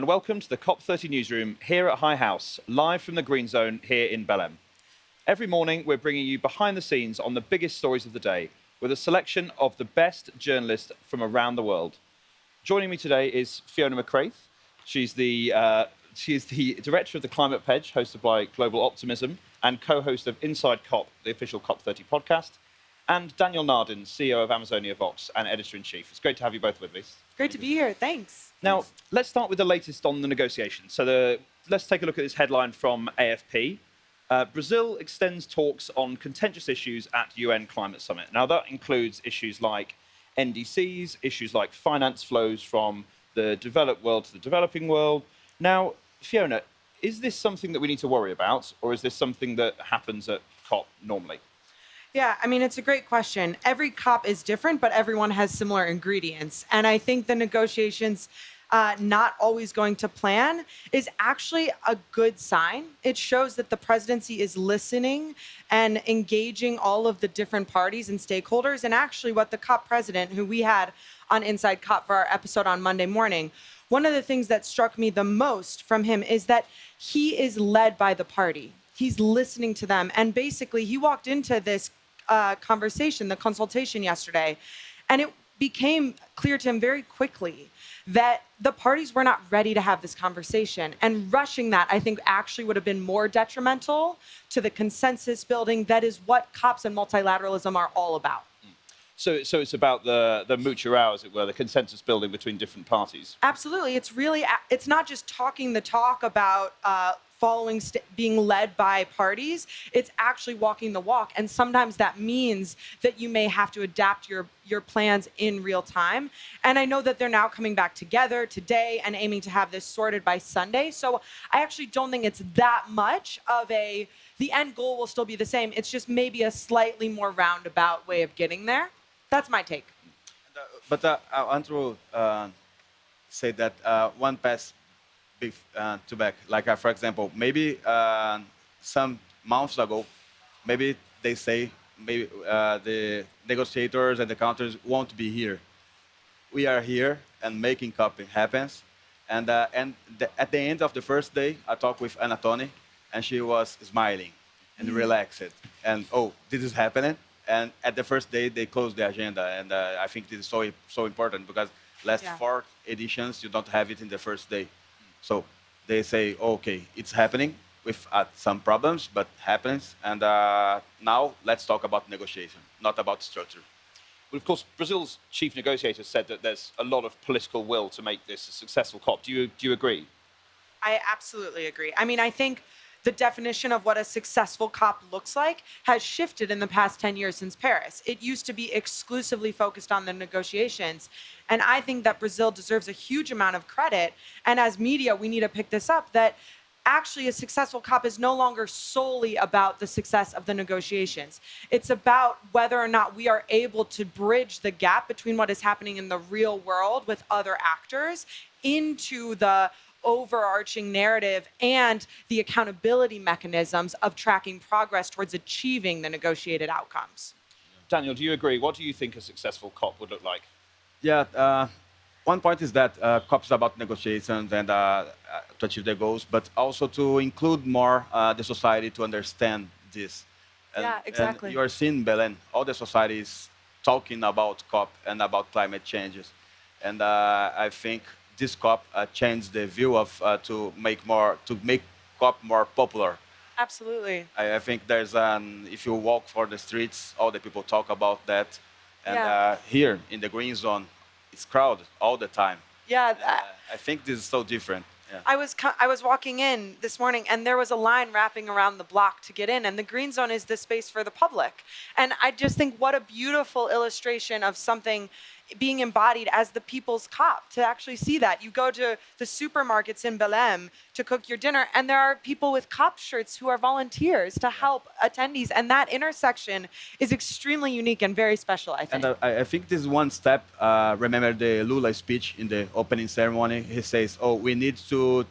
and welcome to the COP30 Newsroom here at High House, live from the Green Zone here in Belém. Every morning, we're bringing you behind the scenes on the biggest stories of the day, with a selection of the best journalists from around the world. Joining me today is Fiona McCraith. She's the director of the Climate Pledge, hosted by Global Optimism, and co-host of Inside COP, the official COP30 podcast, and Daniel Nardin, CEO of Amazonia Vox and editor-in-chief. It's great to have you both with me. Great to be here. Thanks. Now, let's start with the latest on the negotiations. So let's take a look at this headline from AFP. Brazil extends talks on contentious issues at UN Climate Summit. Now, that includes issues like NDCs, issues like finance flows from the developed world to the developing world. Now, Fiona, is this something that we need to worry about, or is this something that happens at COP normally? Yeah, I mean, it's a great question. Every COP is different, but everyone has similar ingredients. And I think the negotiations not always going to plan is actually a good sign. It shows that the presidency is listening and engaging all of the different parties and stakeholders. And actually what the COP president, who we had on Inside COP for our episode on Monday morning, one of the things that struck me the most from him is that he is led by the party. He's listening to them. And basically he walked into this conversation, the consultation yesterday, and it became clear to him very quickly that the parties were not ready to have this conversation. And rushing that, I think, actually would have been more detrimental to the consensus building. That is what COPs and multilateralism are all about. So it's about the mutual, as it were, the consensus building between different parties. Absolutely. It's not just talking the talk about being led by parties. It's actually walking the walk. And sometimes that means that you may have to adapt your plans in real time. And I know that they're now coming back together today and aiming to have this sorted by Sunday. So I actually don't think it's that much of the end goal will still be the same. It's just maybe a slightly more roundabout way of getting there. That's my take. But I want to say that one pass to back, like for example, maybe some months ago, maybe they say maybe the negotiators and the countries won't be here. We are here and making COP happens. And at the end of the first day, I talked with Anatoni, and she was smiling and relaxed. And this is happening. And at the first day, they closed the agenda. And I think this is so important because last 4 editions, you don't have it in the first day. So they say, okay, it's happening with some problems, but happens. And now let's talk about negotiation, not about structure. Well, of course, Brazil's chief negotiator said that there's a lot of political will to make this a successful COP. Do you agree? I absolutely agree. I mean, I think the definition of what a successful COP looks like has shifted in the past 10 years since Paris. It used to be exclusively focused on the negotiations. And I think that Brazil deserves a huge amount of credit. And as media, we need to pick this up, that actually a successful COP is no longer solely about the success of the negotiations. It's about whether or not we are able to bridge the gap between what is happening in the real world with other actors into the overarching narrative and the accountability mechanisms of tracking progress towards achieving the negotiated outcomes. Daniel, do you agree? What do you think a successful COP would look like? Yeah, one point is that COP is about negotiations and to achieve their goals, but also to include more the society to understand this. And, yeah, exactly. And you are seeing, Belén, all the societies talking about COP and about climate changes. And I think this COP changed the view of to make COP more popular. Absolutely. I think there's if you walk for the streets, all the people talk about that, and here in the Green Zone, it's crowded all the time. Yeah. I think this is so different. Yeah. I was walking in this morning and there was a line wrapping around the block to get in, and the Green Zone is the space for the public. And I just think what a beautiful illustration of something being embodied as the people's COP, to actually see that. You go to the supermarkets in Belém to cook your dinner, and there are people with COP shirts who are volunteers to help attendees. And that intersection is extremely unique and very special, I think. And I think this is one step. Remember the Lula speech in the opening ceremony? He says, we need to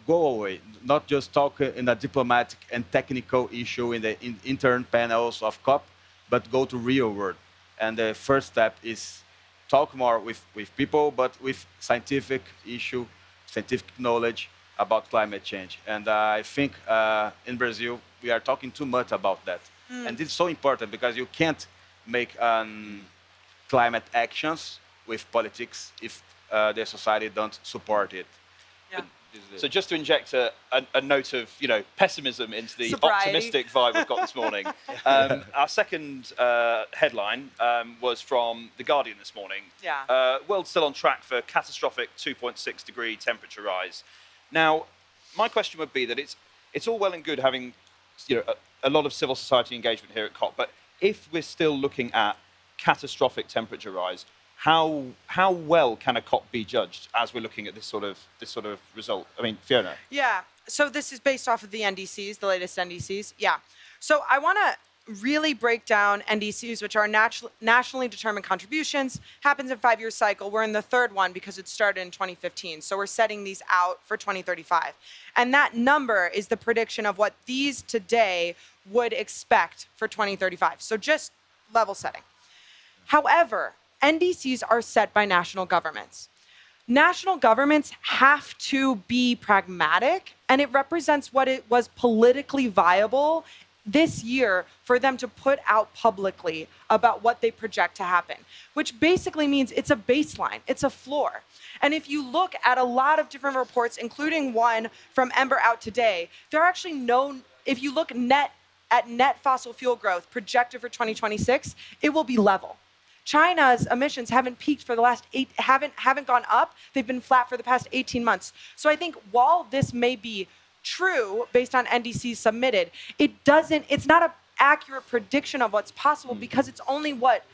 go away, not just talk in a diplomatic and technical issue in the intern panels of COP, but go to real world. And the first step is talk more with people, but with scientific issue scientific knowledge about climate change. And I think in Brazil, we are talking too much about that. And this is so important because you can't make climate actions with politics if the society don't support it. Yeah. So just to inject a note of pessimism into the Sobriety. optimistic vibe we've got this morning, our second headline was from The Guardian this morning. Yeah. World still on track for catastrophic 2.6 degree temperature rise. Now, my question would be that it's all well and good having a lot of civil society engagement here at COP, but if we're still looking at catastrophic temperature rise, how well can a COP be judged as we're looking at this sort of result? I mean, Fiona. Yeah. So this is based off of the NDCs, the latest NDCs. Yeah. So I want to really break down NDCs, which are nationally determined contributions. Happens in 5-year cycle. We're in the third one because it started in 2015. So we're setting these out for 2035. And that number is the prediction of what these today would expect for 2035. So just level setting. However, NDCs are set by national governments. National governments have to be pragmatic, and it represents what it was politically viable this year for them to put out publicly about what they project to happen, which basically means it's a baseline, it's a floor. And if you look at a lot of different reports, including one from Ember out today, there are actually if you look at net fossil fuel growth projected for 2026, it will be level. China's emissions haven't peaked for the last haven't gone up. They've been flat for the past 18 months. So I think while this may be true based on NDCs submitted, it's not an accurate prediction of what's possible because it's only what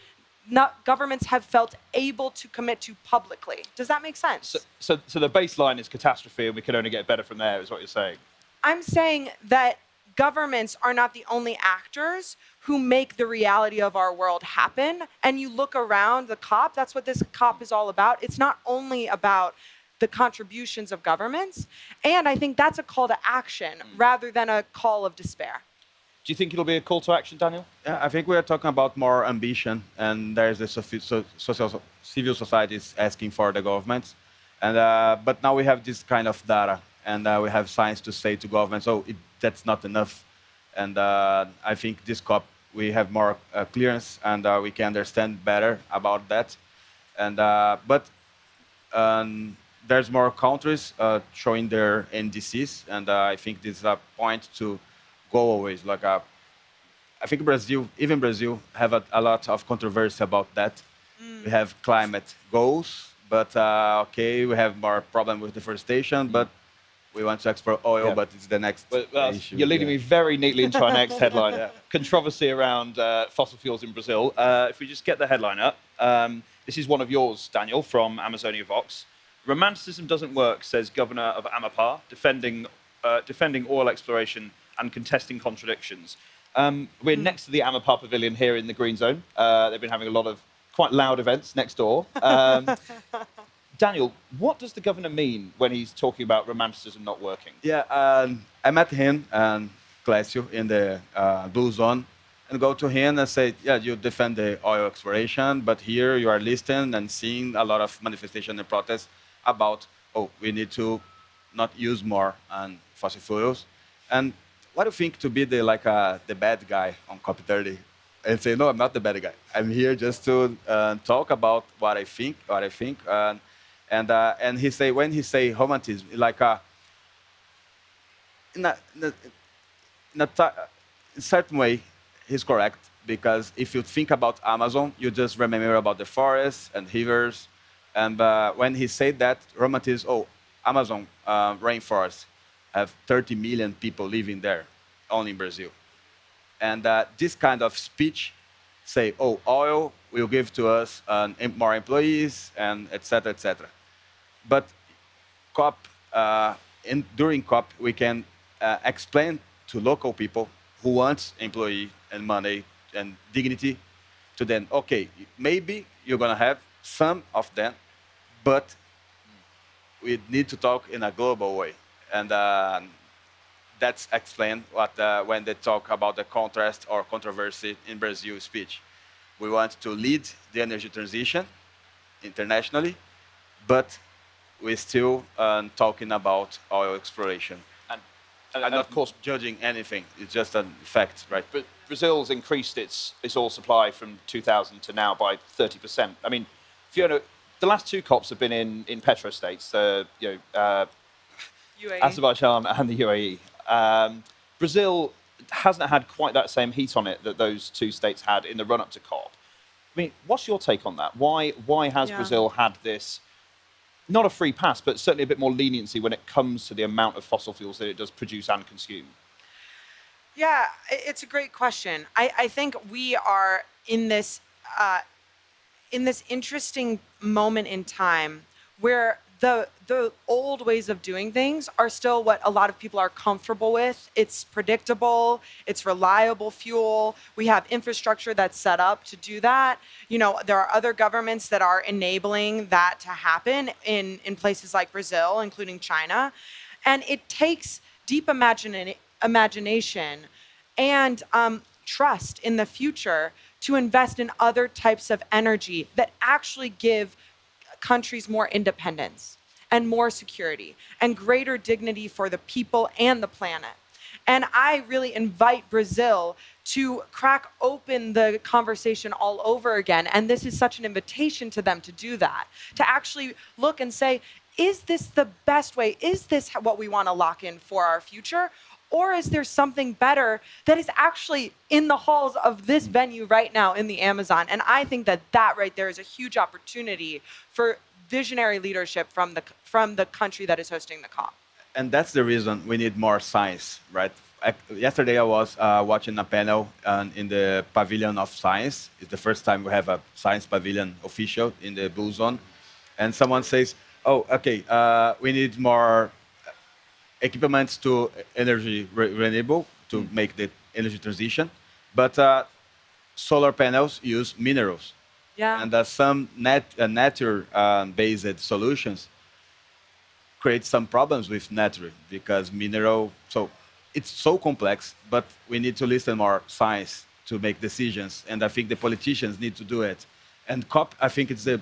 governments have felt able to commit to publicly. Does that make sense? So the baseline is catastrophe, and we can only get better from there, is what you're saying? I'm saying that governments are not the only actors who make the reality of our world happen. And you look around the COP, that's what this COP is all about. It's not only about the contributions of governments. And I think that's a call to action rather than a call of despair. Do you think it'll be a call to action, Daniel? Yeah, I think we are talking about more ambition, and there's the civil societies asking for the governments. And but now we have this kind of data, and we have science to say to governments, that's not enough. And I think this COP, we have more clearance, and we can understand better about that. And but there's more countries showing their NDCs, and I think this is a point to go always. I think even Brazil, have a lot of controversy about that. We have climate goals, but we have more problem with deforestation, but we want to export oil, but it's the next issue. You're leading me very neatly into our next headline. Controversy around fossil fuels in Brazil. If we just get the headline up. This is one of yours, Daniel, from Amazonia Vox. Romanticism doesn't work, says Governor of Amapá, defending oil exploration and contesting contradictions. We're next to the Amapá Pavilion here in the Green Zone. They've been having a lot of quite loud events next door. Daniel, what does the governor mean when he's talking about romanticism not working? Yeah, I met him and Clécio in the Blue Zone, and go to him and say, yeah, you defend the oil exploration, but here you are listening and seeing a lot of manifestation and protests about, we need to not use more fossil fuels. And what do you think to be the bad guy on COP30? And say, no, I'm not the bad guy. I'm here just to talk about what I think. And he say, when he say romanticism, in a certain way, he's correct, because if you think about Amazon, you just remember about the forests and rivers. And when he said that, romanticism, Amazon rainforest have 30 million people living there, only in Brazil. And this kind of speech say, oil will give to us more employees, and et cetera, et cetera. But COP, during COP, we can explain to local people who want employee and money and dignity to them, maybe you're going to have some of them, but we need to talk in a global way. And that's explained when they talk about the contrast or controversy in Brazil speech. We want to lead the energy transition internationally, but we're still talking about oil exploration. And I'm of course, judging anything. It's just a fact, right? but Brazil's increased its oil supply from 2000 to now by 30%. I mean, Fiona, the last two COPs have been in petrostates, UAE. Azerbaijan and the UAE. Brazil hasn't had quite that same heat on it that those two states had in the run-up to COP. I mean, what's your take on that? Why has Brazil had this, not a free pass, but certainly a bit more leniency when it comes to the amount of fossil fuels that it does produce and consume? Yeah, it's a great question. I think we are in this interesting moment in time where the old ways of doing things are still what a lot of people are comfortable with. It's predictable, it's reliable fuel. We have infrastructure that's set up to do that. You know, there are other governments that are enabling that to happen in places like Brazil, including China. And it takes deep imagination and trust in the future to invest in other types of energy that actually give countries more independence and more security and greater dignity for the people and the planet. And I really invite Brazil to crack open the conversation all over again. And this is such an invitation to them to do that, to actually look and say, is this the best way? Is this what we want to lock in for our future? Or is there something better that is actually in the halls of this venue right now in the Amazon? And I think that right there is a huge opportunity for visionary leadership from the country that is hosting the COP. And that's the reason we need more science, right? Yesterday I was watching a panel in the Pavilion of Science. It's the first time we have a science pavilion official in the Blue Zone. And someone says, oh, okay, we need more equipments to energy renewable to make the energy transition. But solar panels use minerals. Yeah. And some nature-based solutions create some problems with nature because mineral, so it's so complex, but we need to listen more science to make decisions. And I think the politicians need to do it. And COP, I think it's the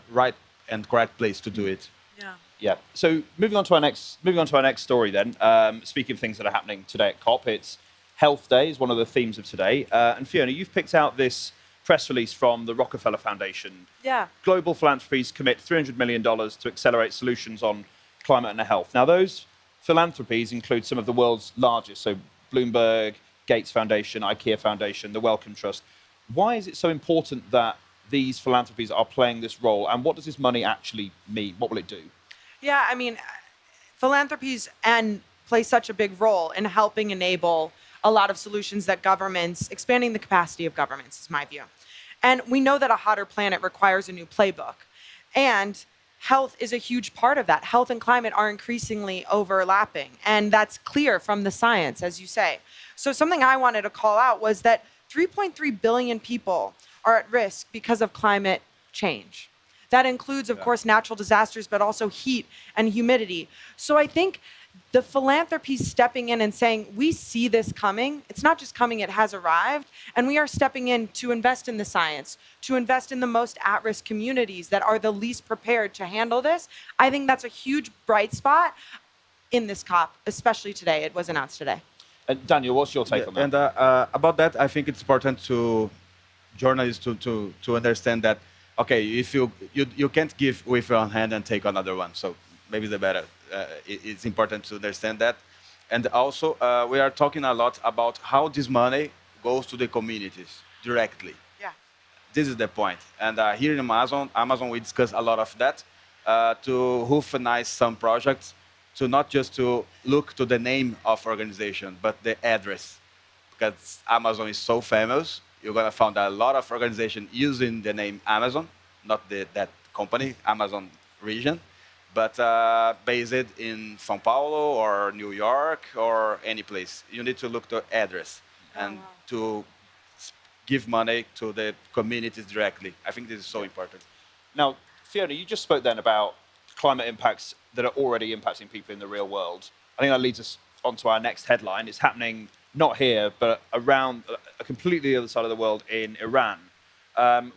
right and correct place to do it. Yeah. Yeah. So moving on to our next story then. Speaking of things that are happening today at COP, it's Health Day is one of the themes of today. And Fiona, you've picked out this press release from the Rockefeller Foundation. Yeah. Global philanthropies commit $300 million to accelerate solutions on climate and health. Now, those philanthropies include some of the world's largest, so Bloomberg, Gates Foundation, IKEA Foundation, the Wellcome Trust. Why is it so important that these philanthropies are playing this role, and what does this money actually mean? What will it do? Yeah, I mean, philanthropies play such a big role in helping enable a lot of solutions that governments, expanding the capacity of governments is my view. And we know that a hotter planet requires a new playbook. And health is a huge part of that. Health and climate are increasingly overlapping. And that's clear from the science, as you say. So something I wanted to call out was that 3.3 billion people are at risk because of climate change. That includes, of course, natural disasters, but also heat and humidity. So I think the philanthropy stepping in and saying, we see this coming. It's not just coming, it has arrived. And we are stepping in to invest in the science, to invest in the most at-risk communities that are the least prepared to handle this. I think that's a huge bright spot in this COP, especially today. It was announced today. Daniel, what's your take on that? And about that, I think it's important to journalists to understand that, okay, if you can't give with one hand and take another one. So maybe the better. It's important to understand that. And also, we are talking a lot about how this money goes to the communities directly. Yeah. This is the point. And here in Amazon, we discuss a lot of that to humanize some projects, to not just to look to the name of organization, but the address. Because Amazon is so famous, you're going to find a lot of organizations using the name Amazon, not that company, Amazon region, but based in São Paulo or New York or any place. You need to look to address and to give money to the communities directly. I think this is so important. Now, Fiona, you just spoke then about climate impacts that are already impacting people in the real world. I think that leads us on to our next headline. It's happening not here, but around completely the other side of the world in Iran.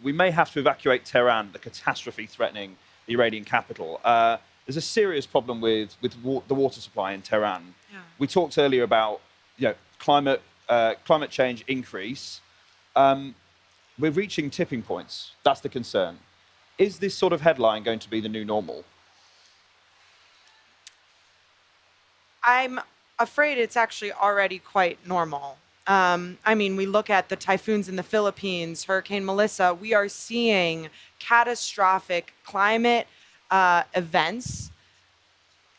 We may have to evacuate Tehran, the catastrophe threatening the Iranian capital. There's a serious problem with the water supply in Tehran. Yeah. We talked earlier about climate change increase. We're reaching tipping points. That's the concern. Is this sort of headline going to be the new normal? I'm afraid it's actually already quite normal. I mean, we look at the typhoons in the Philippines, Hurricane Melissa, we are seeing catastrophic climate events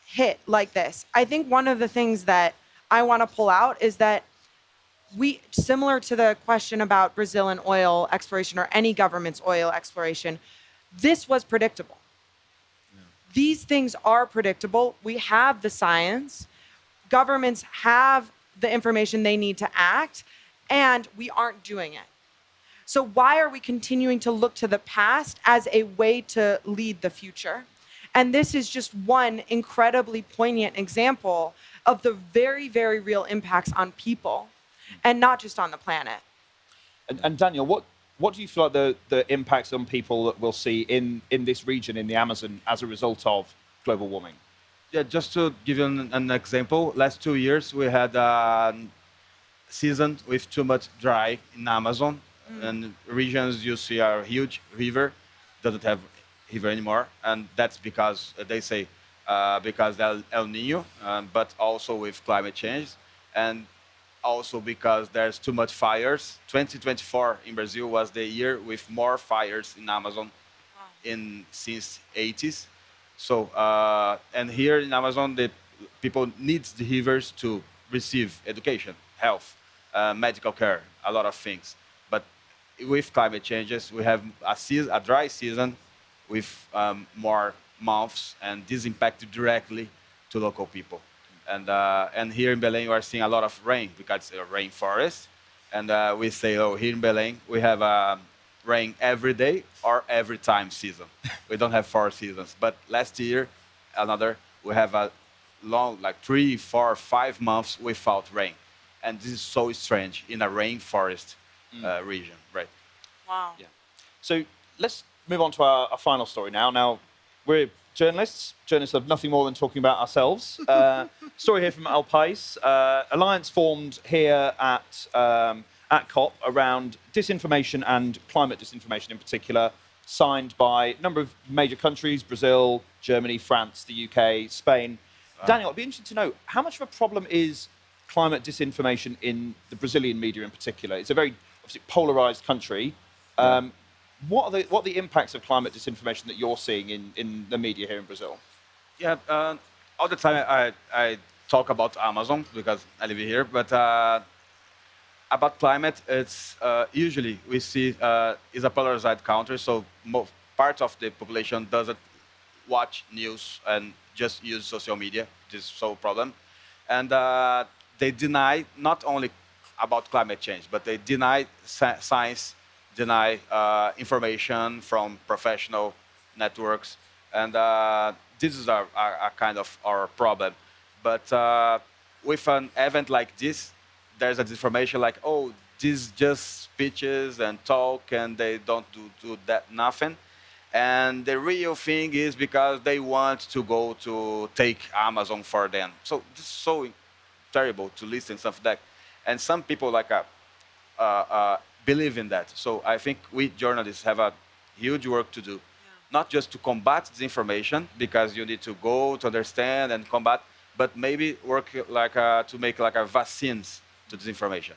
hit like this. I think one of the things that I want to pull out is that similar to the question about Brazil and oil exploration or any government's oil exploration, this was predictable. Yeah. These things are predictable. We have the science. Governments have the information they need to act, and we aren't doing it. So why are we continuing to look to the past as a way to lead the future? And this is just one incredibly poignant example of the very, very real impacts on people and not just on the planet. And Daniel, what do you feel like the impacts on people that we'll see in this region, in the Amazon, as a result of global warming? Yeah, just to give you an example, last 2 years we had a season with too much dry in Amazon, and regions you see are huge river, doesn't have river anymore, and that's because they say because El Nino, but also with climate change, and also because there's too much fires. 2024 in Brazil was the year with more fires in Amazon since 80s. So, and here in Amazon, the people need the rivers to receive education, health, medical care, a lot of things. But with climate changes, we have a dry season with more months, and this impacted directly to local people. And here in Belém, we are seeing a lot of rain because it's a rainforest. And we say, oh, here in Belém, we have rain every day or every time season. We don't have 4 seasons. But last year, we have a long, like 3, 4, 5 months without rain. And this is so strange in a rainforest region, right? Wow. Yeah. So let's move on to our final story now. Now, we're journalists. Journalists have nothing more than talking about ourselves. Story here from El País. Alliance formed here at COP around disinformation and climate disinformation in particular, signed by a number of major countries: Brazil, Germany, France, the UK, Spain. Daniel, I'd be interested to know, how much of a problem is climate disinformation in the Brazilian media in particular? It's a very obviously polarized country. What are the impacts of climate disinformation that you're seeing in the media here in Brazil? Yeah, all the time I talk about Amazon because I live here, but about climate, it's usually we see is a polarized country, so part of the population doesn't watch news and just use social media. This is so problem, and they deny not only about climate change, but they deny science, deny information from professional networks, and this is a kind of our problem. But with an event like this, there's a disinformation like, oh, these just speeches and talk, and they don't do that nothing. And the real thing is because they want to go to take Amazon for them. So this is so terrible to listen to stuff like that. And some people like believe in that. So I think we journalists have a huge work to do, not just to combat disinformation, because you need to go to understand and combat, but maybe work like to make like a vaccines to disinformation.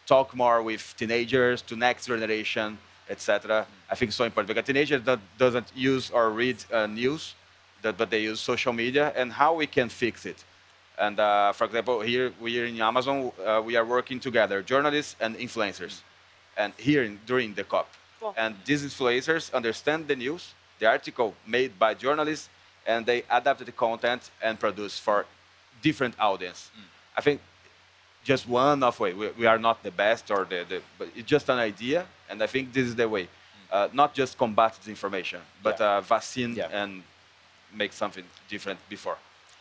Talk more with teenagers, to next generation, etc. I think it's so important because teenagers doesn't use or read news, but they use social media, and how we can fix it. And for example, here we are in Amazon, we are working together, journalists and influencers, and during the COP. Cool. And these influencers understand the news, the article made by journalists, and they adapt the content and produce for different audience. I think just one of way. We are not the best but it's just an idea, and I think this is the way. Not just combat disinformation, but vaccine and make something different before.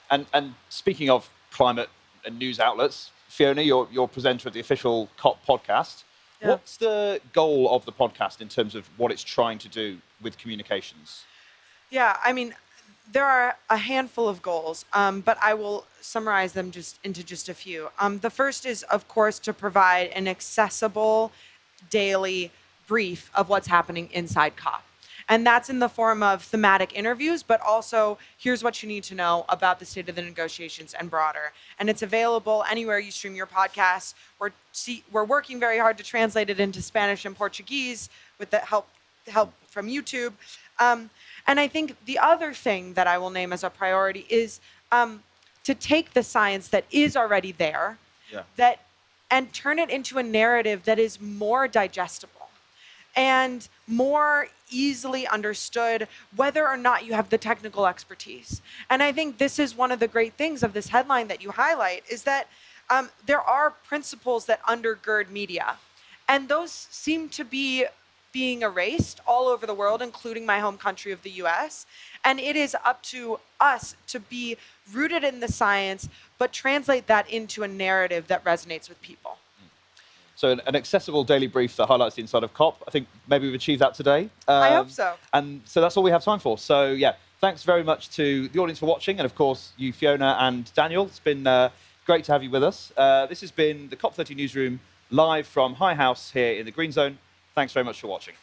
And speaking of climate and news outlets, Fiona, you're presenter at the official COP podcast. Yeah. What's the goal of the podcast in terms of what it's trying to do with communications? Yeah, I mean, there are a handful of goals, but I will summarize them just into just a few. The first is, of course, to provide an accessible daily brief of what's happening inside COP. And that's in the form of thematic interviews, but also here's what you need to know about the state of the negotiations and broader. And it's available anywhere you stream your podcasts. We're working very hard to translate it into Spanish and Portuguese with the help from YouTube. And I think the other thing that I will name as a priority is to take the science that is already there, Yeah. and turn it into a narrative that is more digestible and more easily understood, whether or not you have the technical expertise. And I think this is one of the great things of this headline that you highlight, is that there are principles that undergird media, and those seem to be being erased all over the world, including my home country of the US. And it is up to us to be rooted in the science, but translate that into a narrative that resonates with people. So an accessible daily brief that highlights the inside of COP. I think maybe we've achieved that today. I hope so. And so that's all we have time for. So yeah, thanks very much to the audience for watching, and of course you, Fiona and Daniel. It's been great to have you with us. This has been the COP30 Newsroom live from High House here in the Green Zone. Thanks very much for watching.